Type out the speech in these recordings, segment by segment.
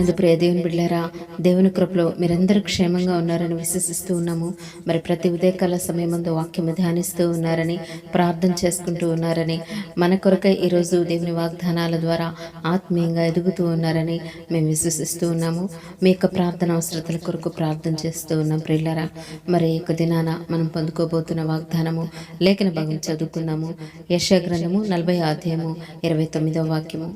ప్రభునందు ప్రియ దేవుని బిడ్డలారా, దేవుని కృపలో మీరందరూ క్షేమంగా ఉన్నారని విశ్వసిస్తూ ఉన్నాము. మరి ప్రతి ఉదయకాల సమయమందు వాక్యము ధ్యానిస్తూ ఉన్నారని, ప్రార్థన చేసుకుంటూ ఉన్నారని, మన కొరకై ఈరోజు దేవుని వాగ్దానాల ద్వారా ఆత్మీయంగా ఎదుగుతూ ఉన్నారని మేము విశ్వసిస్తూ ఉన్నాము. మీ యొక్క ప్రార్థన అవసరతల కొరకు ప్రార్థన చేస్తూ ఉన్నాం. ప్రియులారా, మరి ఈ యొక్క దినాన మనం పొందుకోబోతున్న వాగ్దానము లేఖన భాగం చదువుకుందాము. యెషయా గ్రంథము 40వ అధ్యాయము 29వ వాక్యము.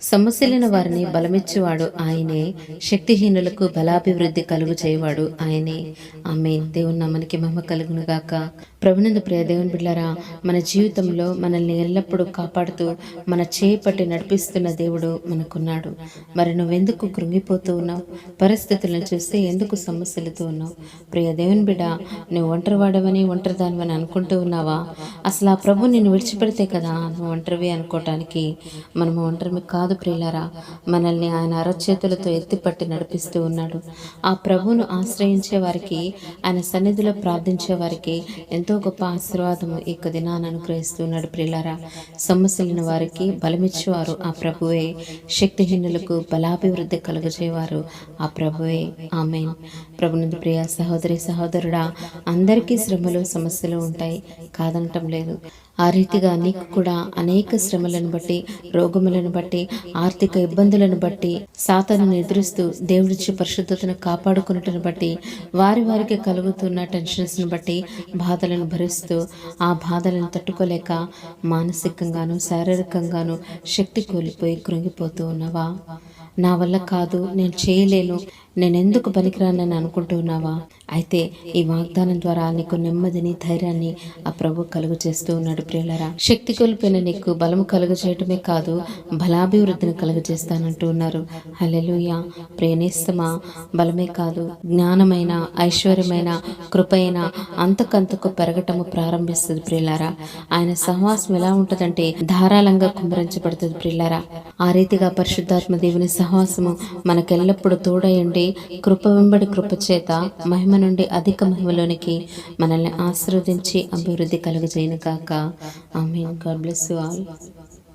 సమస్యలైన వారిని బలమిచ్చువాడు ఆయనే, శక్తిహీనులకు బలాభివృద్ధి కలుగు చేయవాడు ఆయనే. ఆమేన్. దేవుని నామానికి మహిమ కలుగును గాక. ప్రభునందు ప్రియ దేవుని బిడ్డలారా, మన జీవితంలో మనల్ని ఎల్లప్పుడూ కాపాడుతూ మన చేయి పట్టి నడిపిస్తున్న దేవుడు మనకున్నాడు. మరి నువ్వెందుకు కృంగిపోతూ ఉన్నావు? పరిస్థితులను చూస్తే ఎందుకు సమస్యలతో ఉన్నావు? ప్రియ దేవుని బిడ్డ, నువ్వు ఒంటరివాడవని ఒంటరిదానివని అనుకుంటూ ఉన్నావా? అసలు ఆ ప్రభు నిన్ను విడిచిపెడితే కదా నువ్వు ఒంటరివి అనుకోవటానికి. మనము ఒంటరివి కాదు ప్రియులారా, మనల్ని ఆయన అరచేతులతో ఎత్తిపట్టి నడిపిస్తూ ఉన్నాడు. ఆ ప్రభువును ఆశ్రయించే వారికి, ఆయన సన్నిధిలో ప్రార్థించే వారికి ఎంతో గొప్ప ఆశీర్వాదము ఈ దినాన్ని అనుగ్రహిస్తున్నాడు. ప్రియులారా, సమస్యలను వారికి బలమిచ్చేవారు ఆ ప్రభువే, శక్తిహీనులకు బలాభివృద్ధి కలుగజేవారు ఆ ప్రభువే. ఆమేన్. ప్రభునందు ప్రియ సహోదరి సహోదరుడా, అందరికీ శ్రమలు సమస్యలు ఉంటాయి, కాదనటం లేదు. ఆ రీతిగా నీకు కూడా అనేక శ్రమలను బట్టి, రోగములను బట్టి, ఆర్థిక ఇబ్బందులను బట్టి, సాతానును ఎదురిస్తూ దేవుడిచ్చే పరిశుద్ధతను కాపాడుకున్నట్టును బట్టి, వారికి కలుగుతున్న టెన్షన్స్ను బట్టి బాధలను భరిస్తూ ఆ బాధలను తట్టుకోలేక మానసికంగాను శారీరకంగాను శక్తి కోల్పోయి కృంగిపోతూ ఉన్నావా? నా వల్ల కాదు, నేను చేయలేను, నేనెందుకు పనికిరానని అనుకుంటూ ఉన్నావా? అయితే ఈ వాగ్దానం ద్వారా నీకు నెమ్మదిని, ధైర్యాన్ని ఆ ప్రభు కలుగు చేస్తూ ఉన్నాడు. ప్రియులారా, శక్తి కోల్పోయిన నీకు బలము కలుగు చేయటమే కాదు, బలాభివృద్ధిని కలుగజేస్తానంటూ ఉన్నారు. హల్లెలూయా. ప్రేణిస్తమా, బలమే కాదు, జ్ఞానమైన, ఐశ్వర్యమైన, కృపైన అంతకంతకు పెరగటము ప్రారంభిస్తుంది. ప్రియులారా, ఆయన సహవాసం ఎలా ఉంటుందంటే ధారాళంగా కుమ్మరించబడుతుంది. ప్రియులారా, ఆ రీతిగా పరిశుద్ధాత్మ దేవుని సహవాసము మనకెల్లప్పుడూ తోడయండి కృప వెంబడి కృప చేత మహిమ నుండి అధిక మహిమలోనికి మనల్ని ఆశీర్వదించి అభివృద్ధి కలుగజేయును గాక. ఆమేన్. God bless you all.